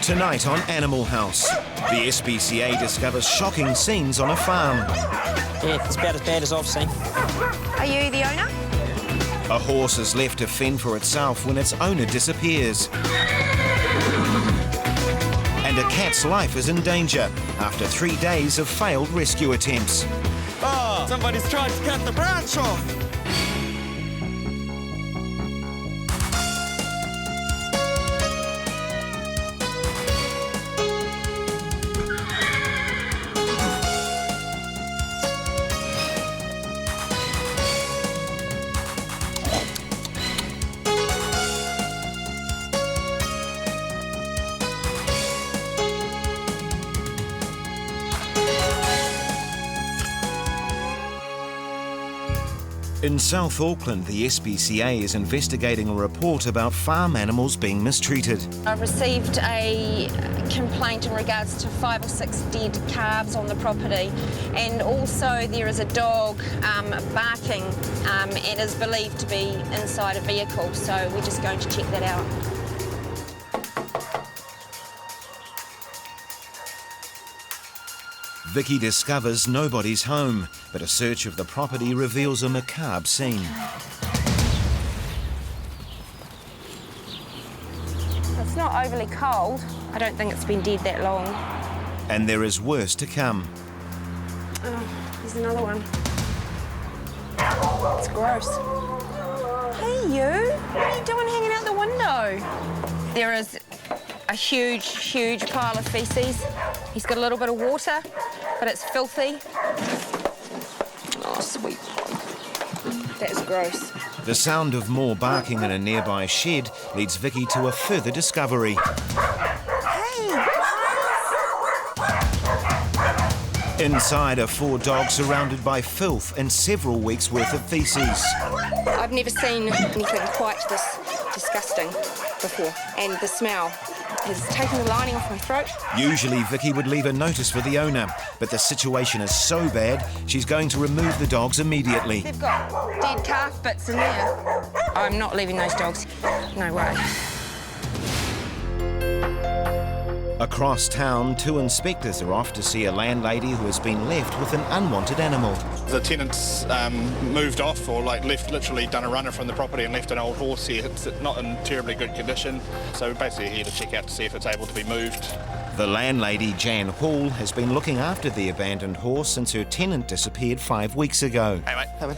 Tonight on Animal House, the SPCA discovers shocking scenes on a farm. Yeah, it's about as bad as I've seen. Are you the owner? A horse is left to fend for itself when its owner disappears. And a cat's life is in danger after 3 days of failed rescue attempts. Oh, somebody's trying to cut the branch off. In South Auckland, the SPCA is investigating a report about farm animals being mistreated. I've received a complaint in regards to 5 or 6 dead calves on the property, and also there is a dog barking and is believed to be inside a vehicle, so we're just going to check that out. Vicky discovers nobody's home, but a search of the property reveals a macabre scene. It's not overly cold. I don't think it's been dead that long. And there is worse to come. Oh, there's another one. It's gross. Hey, you. What are you doing hanging out the window? There is a huge pile of faeces. He's got a little bit of water, but it's filthy. Oh, sweet. That is gross. The sound of more barking in a nearby shed leads Vicky to a further discovery. Hey! Inside are 4 dogs surrounded by filth and several weeks' worth of faeces. I've never seen anything quite this disgusting before, and the smell has taken the lining off my throat. Usually Vicky would leave a notice for the owner, but the situation is so bad she's going to remove the dogs immediately. They've got dead calf bits in there. I'm not leaving those dogs. No way. Across town, 2 inspectors are off to see a landlady who has been left with an unwanted animal. The tenant's moved off, or literally done a runner from the property and left an old horse here. It's not in terribly good condition, so we're basically here to check out to see if it's able to be moved. The landlady, Jan Hall, has been looking after the abandoned horse since her tenant disappeared 5 weeks ago. Hey, mate. Come in.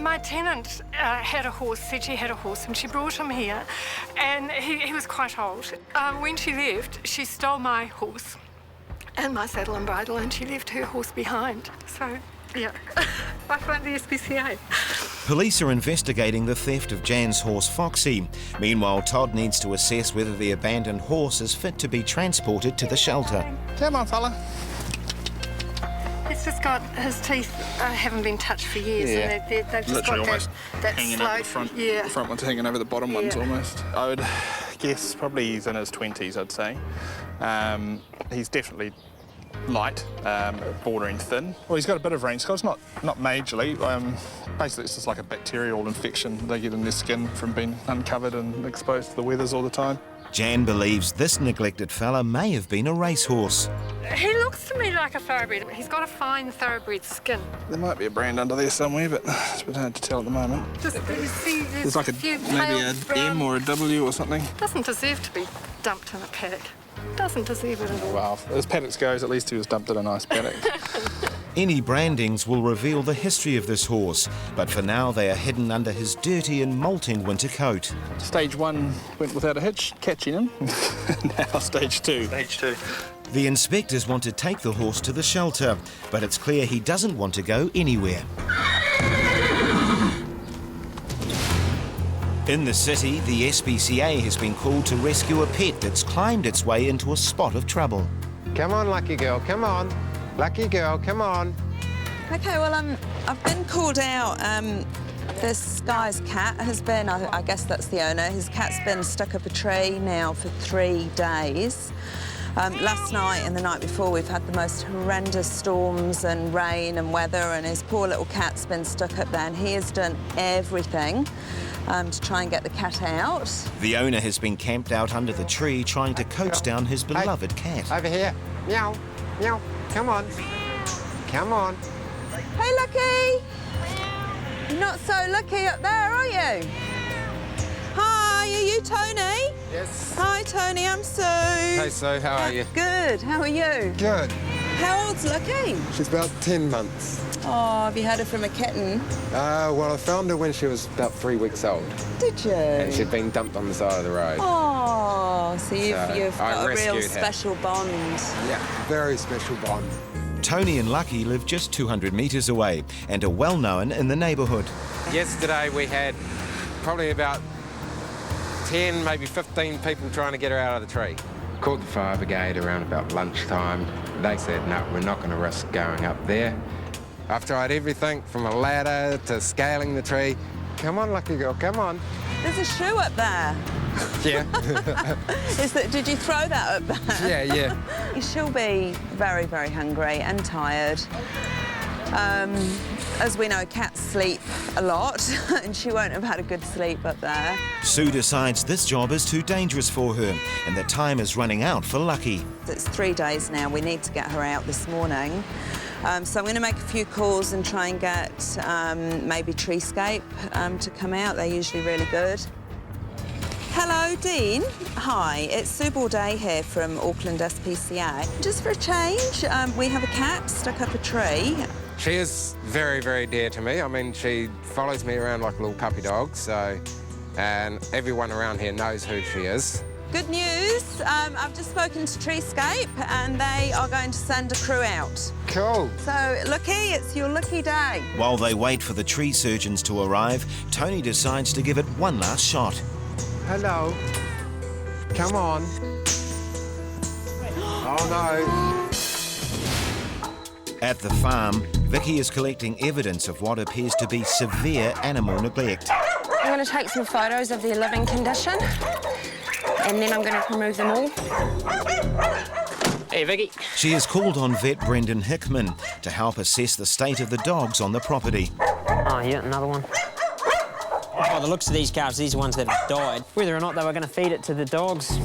My tenant had a horse, said she had a horse, and she brought him here, and he was quite old. When she left, she stole my horse and my saddle and bridle, and she left her horse behind. So, yeah, I phoned the SPCA. Police are investigating the theft of Jan's horse, Foxy. Meanwhile, Todd needs to assess whether the abandoned horse is fit to be transported to the shelter. Come on, fella. He's just got, his teeth haven't been touched for years, Yeah. and they've just Literally got almost that hanging slope. over the front. Yeah. The front one's hanging over the bottom ones almost. I would guess probably he's in his 20s, I'd say. He's definitely light, bordering thin. Well, he's got a bit of range scars, not majorly. Basically, it's just like a bacterial infection they get in their skin from being uncovered and exposed to the weathers all the time. Jan believes this neglected fella may have been a racehorse. He looks to me like a thoroughbred. He's got a fine thoroughbred skin. There might be a brand under there somewhere, but it's a bit hard to tell at the moment. Just, you see, There's like few maybe pale a brown- M or a W or something. Doesn't deserve to be dumped in a paddock. Doesn't deserve it at all. Well, as paddocks goes, at least he was dumped in a nice paddock. Any brandings will reveal the history of this horse, but for now they are hidden under his dirty and molting winter coat. Stage 1 went without a hitch, catching him. Now stage 2. Stage 2. The inspectors want to take the horse to the shelter, but it's clear he doesn't want to go anywhere. In the city, the SPCA has been called to rescue a pet that's climbed its way into a spot of trouble. Come on, lucky girl, come on. Lucky girl, come on. OK, well, I've been called out. This guy's cat has been, I guess that's the owner, his cat's been stuck up a tree now for 3 days. Last night and the night before, we've had the most horrendous storms and rain and weather, and his poor little cat's been stuck up there, and he has done everything to try and get the cat out. The owner has been camped out under the tree trying to coax down his beloved cat. Over here. Meow. Meow. Come on. Come on. Hey, Lucky! You're not so lucky up there, are you? Hi, are you Tony? Yes. Hi, Tony, I'm Sue. Hey, Sue, how are you? Good, how are you? Good. How old's Lucky? She's about 10 months. Oh, have you had her from a kitten? Well, I found her when she was about 3 weeks old. Did you? And she'd been dumped on the side of the road. Oh, so you've got a real rescued her. special bond. Yeah, very special bond. Tony and Lucky live just 200 metres away and are well known in the neighbourhood. Yesterday we had probably about 10, maybe 15 people trying to get her out of the tree. Called the fire brigade around about lunchtime. They said, no, we're not going to risk going up there. I've tried everything from a ladder to scaling the tree. Come on, Lucky girl, come on. There's a shoe up there. Yeah. Did you throw that up there? Yeah. She'll be very, very hungry and tired. As we know, cats sleep a lot, and she won't have had a good sleep up there. Sue decides this job is too dangerous for her and that time is running out for Lucky. It's 3 days now. We need to get her out this morning. So I'm going to make a few calls and try and get maybe Treescape to come out. They're usually really good. Hello, Dean. Hi, it's Sue Bourdet here from Auckland SPCA. Just for a change, we have a cat stuck up a tree. She is very, very dear to me. I mean, she follows me around like a little puppy dog, so... And everyone around here knows who she is. Good news, I've just spoken to Treescape and they are going to send a crew out. Cool. So, Lucky, it's your lucky day. While they wait for the tree surgeons to arrive, Tony decides to give it one last shot. Hello. Come on. Oh, no. At the farm, Vicky is collecting evidence of what appears to be severe animal neglect. I'm going to take some photos of their living condition and then I'm going to remove them all. Hey, Vicky. She has called on vet Brendan Hickman to help assess the state of the dogs on the property. Oh, yeah, another one. By the looks of these calves, these are ones that have died. Whether or not they were going to feed it to the dogs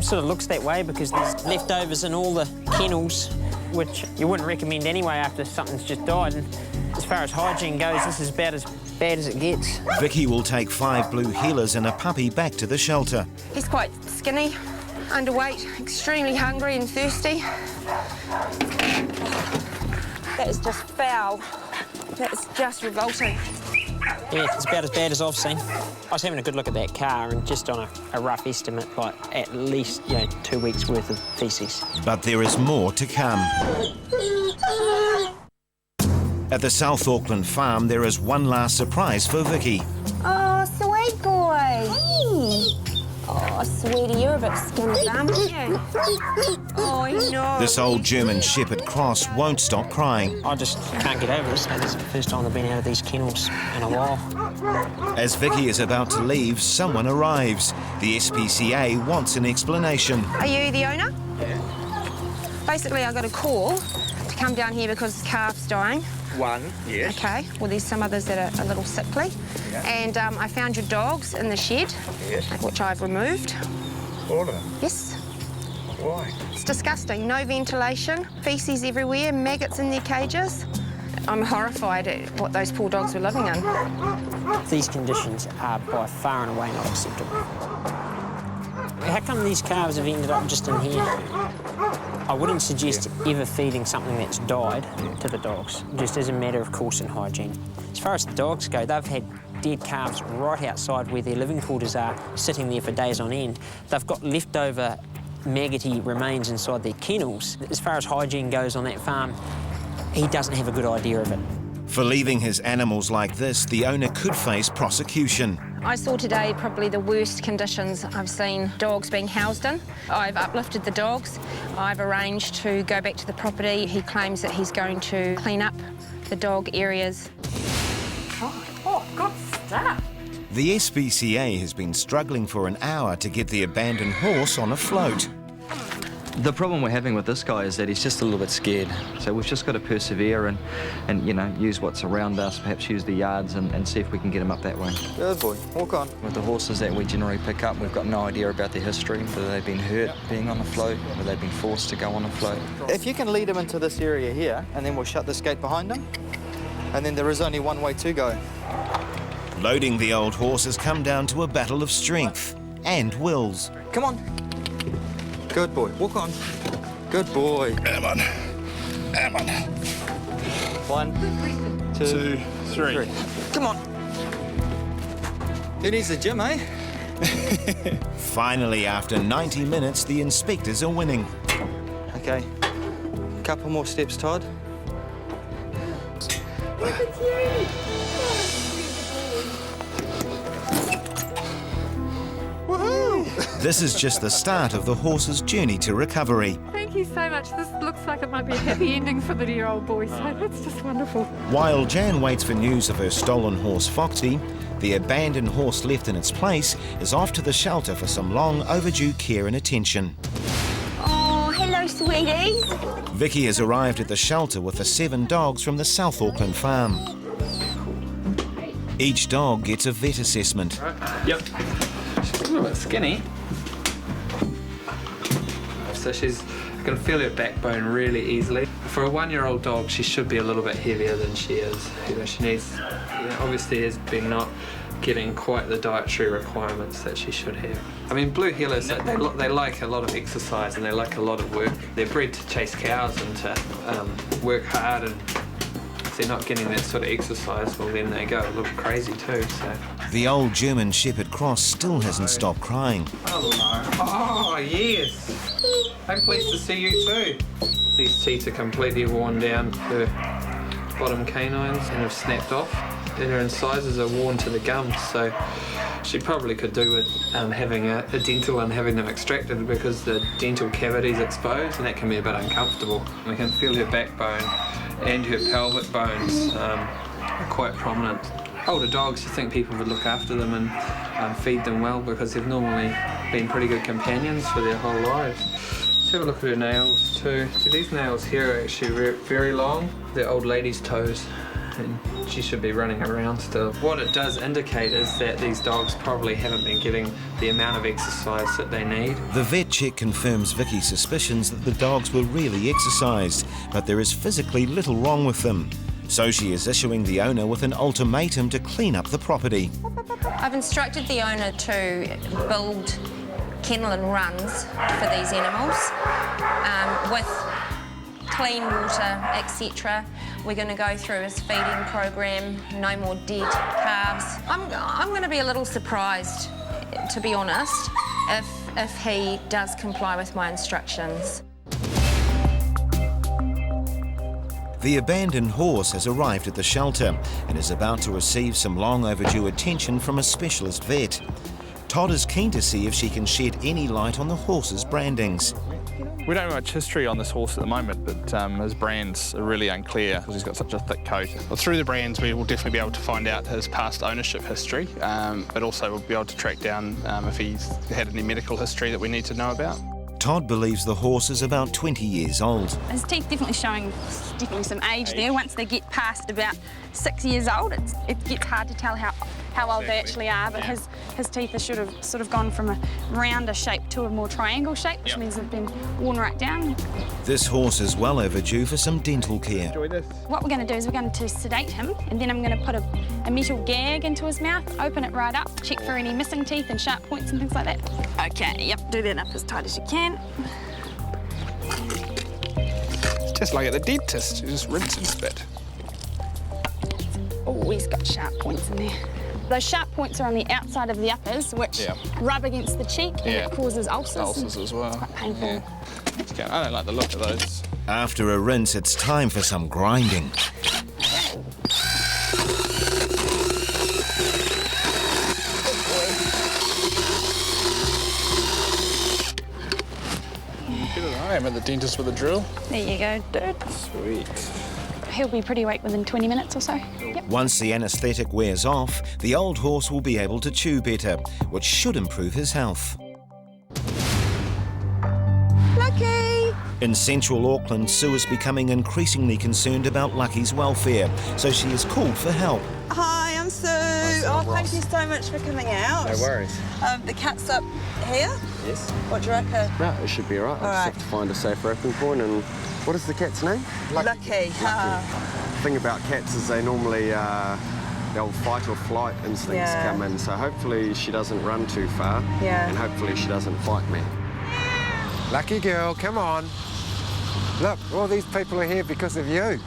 sort of looks that way because there's leftovers in all the kennels, which you wouldn't recommend anyway after something's just died. And as far as hygiene goes, this is about as bad as it gets. Vicky will take 5 blue heelers and a puppy back to the shelter. He's quite skinny, underweight, extremely hungry and thirsty. That is just foul. That's just revolting. Yeah, it's about as bad as I've seen. I was having a good look at that car and just on a rough estimate, like at least, 2 weeks' worth of faeces. But there is more to come. At the South Auckland farm, there is one last surprise for Vicky. Oh, sweet boy. Hey. Oh, sweetie, you're a bit skinny, aren't you? Oh, no. This old German Shepherd cross won't stop crying. I just can't get over it. So this is the first time I've been out of these kennels in a while. As Vicky is about to leave, someone arrives. The SPCA wants an explanation. Are you the owner? Yeah. Basically, I got a call to come down here because the calf's dying. One, yes. Okay, well, there's some others that are a little sickly. Yeah. And I found your dogs in the shed, Yes. which I've removed. All of them. Yes. Why? It's disgusting. No ventilation, faeces everywhere, maggots in their cages. I'm horrified at what those poor dogs were living in. These conditions are by far and away not acceptable. How come these calves have ended up just in here? I wouldn't suggest ever feeding something that's died to the dogs, just as a matter of course and hygiene. As far as the dogs go, they've had dead calves right outside where their living quarters are, sitting there for days on end. They've got leftover maggoty remains inside their kennels. As far as hygiene goes on that farm, he doesn't have a good idea of it. For leaving his animals like this, the owner could face prosecution. I saw today probably the worst conditions I've seen dogs being housed in. I've uplifted the dogs. I've arranged to go back to the property. He claims that he's going to clean up the dog areas. Oh, good stuff. The SPCA has been struggling for an hour to get the abandoned horse on a float. The problem we're having with this guy is that he's just a little bit scared. So we've just got to persevere and you know, use what's around us, perhaps use the yards and see if we can get him up that way. Good boy, walk on. With the horses that we generally pick up, we've got no idea about their history, whether they've been hurt being on the float, whether they've been forced to go on a float. If you can lead him into this area here, and then we'll shut this gate behind him, and then there is only one way to go. Loading the old horse has come down to a battle of strength and wills. Come on. Good boy, walk on. Good boy. Come on. Come on. 1, 2, 3. Come on. Who needs the gym, eh? Finally, after 90 minutes, the inspectors are winning. Okay. Couple more steps, Todd. Look at you! This is just the start of the horse's journey to recovery. Thank you so much. This looks like it might be a happy ending for the dear old boy, so that's just wonderful. While Jan waits for news of her stolen horse Foxy, the abandoned horse left in its place is off to the shelter for some long overdue care and attention. Oh, hello, sweeties. Vicky has arrived at the shelter with the 7 dogs from the South Auckland farm. Each dog gets a vet assessment. Yep. She's a little bit skinny. So I can feel her backbone really easily. For a 1-year-old dog, she should be a little bit heavier than she is. You know, she needs, obviously has been not getting quite the dietary requirements that she should have. I mean, blue heelers, they like a lot of exercise and they like a lot of work. They're bred to chase cows and to work hard, and if they're not getting that sort of exercise, well then they go a little crazy too, so. The old German Shepherd Cross still hasn't stopped crying. Oh, yes. I'm pleased to see you too. These teeth are completely worn down her bottom canines and have snapped off. And her incisors are worn to the gums, so she probably could do with having a dental and having them extracted, because the dental cavity is exposed and that can be a bit uncomfortable. We can feel her backbone and her pelvic bones are quite prominent. Older dogs, you think people would look after them and feed them well, because they've normally been pretty good companions for their whole lives. Let's have a look at her nails too. See, these nails here are actually very long. They're old lady's toes, and she should be running around still. What it does indicate is that these dogs probably haven't been getting the amount of exercise that they need. The vet check confirms Vicky's suspicions that the dogs were really exercised, but there is physically little wrong with them. So she is issuing the owner with an ultimatum to clean up the property. I've instructed the owner to build kennel and runs for these animals with clean water, etc. We're going to go through his feeding program, no more dead calves. I'm going to be a little surprised, to be honest, if he does comply with my instructions. The abandoned horse has arrived at the shelter and is about to receive some long overdue attention from a specialist vet. Todd is keen to see if she can shed any light on the horse's brandings. We don't have much history on this horse at the moment, but his brands are really unclear because he's got such a thick coat. Well, through the brands, we will definitely be able to find out his past ownership history, but also we'll be able to track down if he's had any medical history that we need to know about. Todd believes the horse is about 20 years old. His teeth definitely showing some age there. Once they get past about 6 years old, it gets hard to tell how old they actually are, but his teeth are sort of gone from a rounder shape to a more triangle shape, which means they've been worn right down. This horse is well overdue for some dental care. Enjoy this. What we're going to do is we're going to sedate him, and then I'm going to put a metal gag into his mouth, open it right up, check for any missing teeth and sharp points and things like that. Okay, yep, do that up as tight as you can. Just like at the dentist, you just rinse and spit. Oh, he's got sharp points in there. Those sharp points are on the outside of the uppers, which rub against the cheek and it causes ulcers. Ulcers as well. It's quite painful. Yeah. I don't like the look of those. After a rinse, it's time for some grinding. I'm at the dentist with a drill. There you go, dude. Sweet. He'll be pretty awake within 20 minutes or so. Yep. Once the anaesthetic wears off, the old horse will be able to chew better, which should improve his health. Lucky! In central Auckland, Sue is becoming increasingly concerned about Lucky's welfare, so she has called for help. Hi, I'm Sue. Thank you so much for coming out. No worries. The cat's up here? Yes. What do you reckon? No, it should be all right. I just have to find a safe wrapping point. And what is the cat's name? Lucky. The thing about cats is they normally, they'll fight or flight instincts come in. So hopefully she doesn't run too far. Yeah. And hopefully she doesn't fight me. Lucky girl, come on. Look, all these people are here because of you.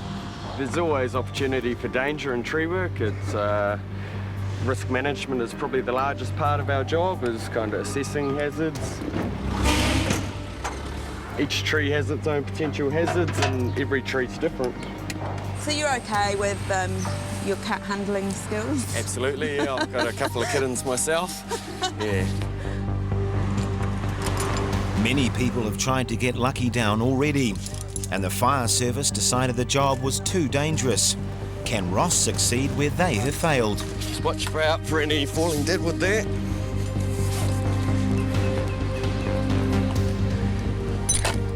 There's always opportunity for danger in tree work. It's risk management is probably the largest part of our job, is kind of assessing hazards. Each tree has its own potential hazards and every tree's different. So you're okay with your cat handling skills? Absolutely, yeah. I've got a couple of kittens myself. Yeah. Many people have tried to get Lucky down already, and the fire service decided the job was too dangerous. Can Ross succeed where they have failed? Just watch out for any falling deadwood there.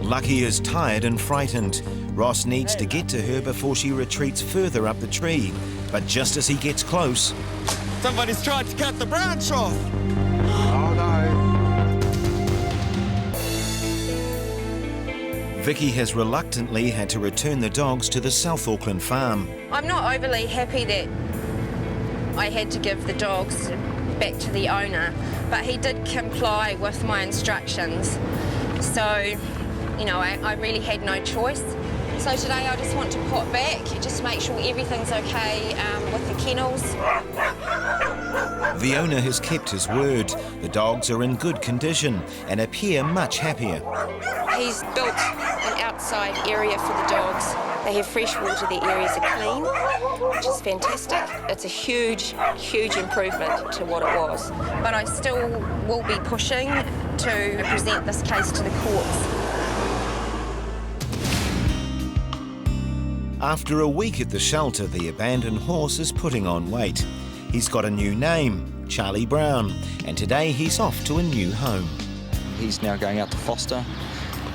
Lucky is tired and frightened. Ross needs to get to her before she retreats further up the tree. But just as he gets close... Somebody's tried to cut the branch off! Oh no. Vicky has reluctantly had to return the dogs to the South Auckland farm. I'm not overly happy that I had to give the dogs back to the owner, but he did comply with my instructions. So, you know, I really had no choice. So today I just want to pop back, just make sure everything's okay with the kennels. The owner has kept his word. The dogs are in good condition and appear much happier. He's built an outside area for the dogs. They have fresh water, their areas are clean, which is fantastic. It's a huge, huge improvement to what it was. But I still will be pushing to present this case to the courts. After a week at the shelter, the abandoned horse is putting on weight. He's got a new name, Charlie Brown, and today he's off to a new home. He's now going out to foster.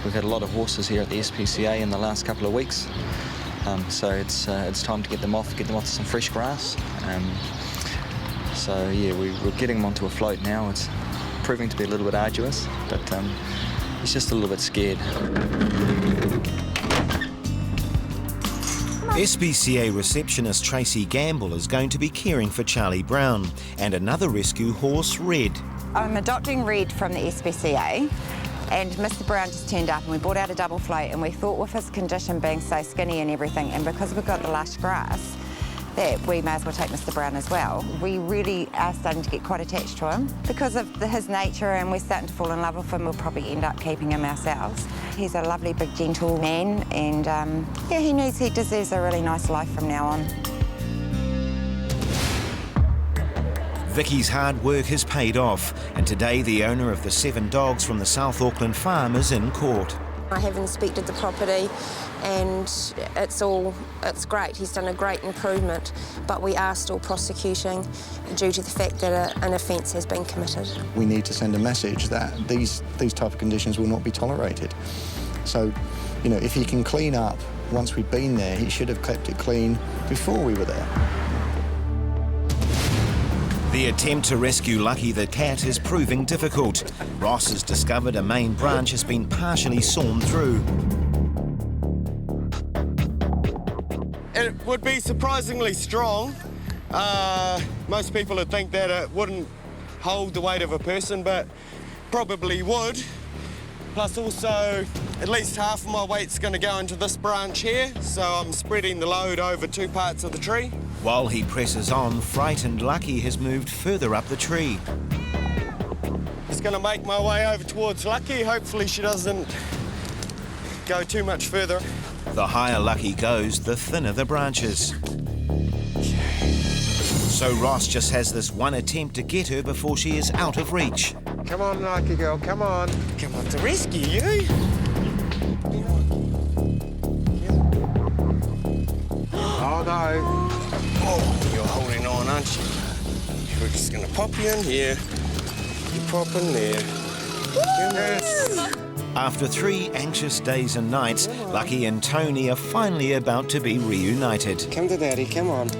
We've had a lot of horses here at the SPCA in the last couple of weeks, so it's time to get them off to some fresh grass. So yeah, we're getting him onto a float now. It's proving to be a little bit arduous, but he's just a little bit scared. SPCA receptionist Tracy Gamble is going to be caring for Charlie Brown and another rescue horse, Red. I'm adopting Red from the SPCA, and Mr. Brown just turned up and we brought out a double float, and we thought with his condition being so skinny and everything, and because we've got the lush grass, that we may as well take Mr. Brown as well. We really are starting to get quite attached to him because of his nature, and we're starting to fall in love with him. We'll probably end up keeping him ourselves. He's a lovely, big, gentle man, and yeah, he knows he deserves a really nice life from now on. Vicky's hard work has paid off, and today the owner of the 7 dogs from the South Auckland farm is in court. I have inspected the property and it's great. He's done a great improvement, but we are still prosecuting due to the fact that an offence has been committed. We need to send a message that these type of conditions will not be tolerated. So, you know, if he can clean up once we've been there, he should have kept it clean before we were there. The attempt to rescue Lucky the cat is proving difficult. Ross has discovered a main branch has been partially sawn through. It would be surprisingly strong. Most people would think that it wouldn't hold the weight of a person, but probably would. Plus also, at least half of my weight's going to go into this branch here, so I'm spreading the load over 2 parts of the tree. While he presses on, frightened Lucky has moved further up the tree. Just going to make my way over towards Lucky. Hopefully she doesn't go too much further. The higher Lucky goes, the thinner the branches. So Ross just has this one attempt to get her before she is out of reach. Come on, Lucky girl, come on. Come on to rescue you. Oh no. Oh, you're holding on, aren't you? We're just going to pop you in here. You pop in there. Yes. After 3 anxious days and nights, Lucky and Tony are finally about to be reunited. Come to Daddy, come on.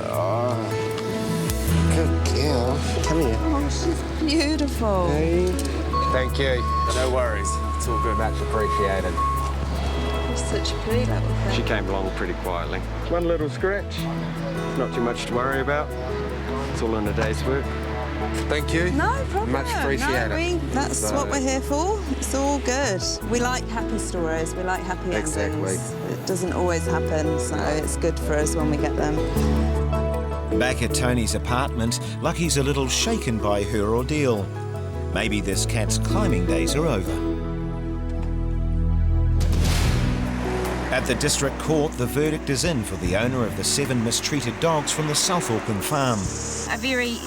Oh, good girl. Come here. Oh, she's beautiful. Hey. Thank you. No worries. It's all good. Much appreciated. She's such a pretty little thing. She came along pretty quietly. One little scratch. Not too much to worry about. It's all in a day's work. Thank you. No problem. Much appreciated. No, that's what we're here for. It's all good. We like happy stories. We like happy endings. Exactly. It doesn't always happen, so it's good for us when we get them. Back at Tony's apartment, Lucky's a little shaken by her ordeal. Maybe this cat's climbing days are over. At the district court, the verdict is in for the owner of the 7 mistreated dogs from the South Auckland farm. A very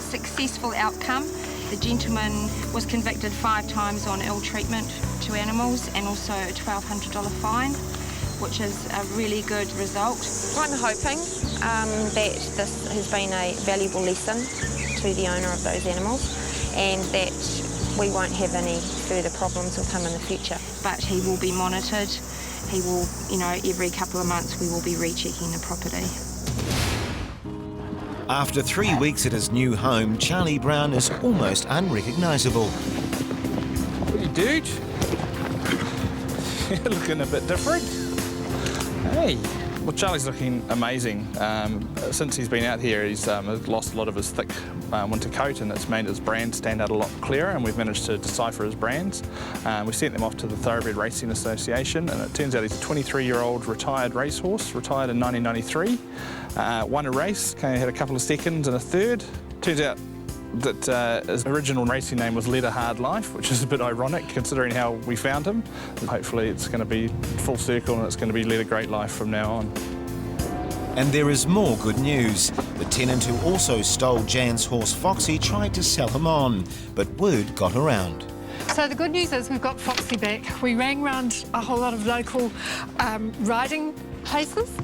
successful outcome. The gentleman was convicted 5 times on ill treatment to animals and also a $1,200 fine, which is a really good result. I'm hoping that this has been a valuable lesson to the owner of those animals and that we won't have any further problems will come in the future. But he will be monitored. He will, every couple of months we will be rechecking the property. After 3 weeks at his new home, Charlie Brown is almost unrecognisable. Hey, dude. You're looking a bit different. Hey. Well, Charlie's looking amazing. Since he's been out here, he's lost a lot of his thick winter coat, and it's made his brand stand out a lot clearer, and we've managed to decipher his brands. We sent them off to the Thoroughbred Racing Association, and it turns out he's a 23-year-old retired racehorse, retired in 1993. Won a race, had a couple of seconds and a third. Turns out that his original racing name was Led a Hard Life, which is a bit ironic considering how we found him. Hopefully it's going to be full circle and it's going to be Led a Great Life from now on. And there is more good news. The tenant who also stole Jan's horse Foxy tried to sell him on, but word got around. So the good news is we've got Foxy back. We rang round a whole lot of local riding places.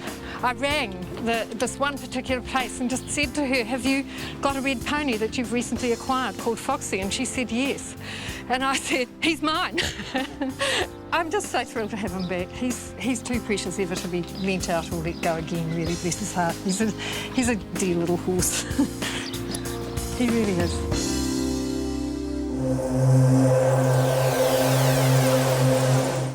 I rang this one particular place and just said to her, have you got a red pony that you've recently acquired called Foxy? And she said yes. And I said, he's mine. I'm just so thrilled to have him back. He's too precious ever to be lent out or let go again, really, bless his heart. He's a dear little horse. He really is.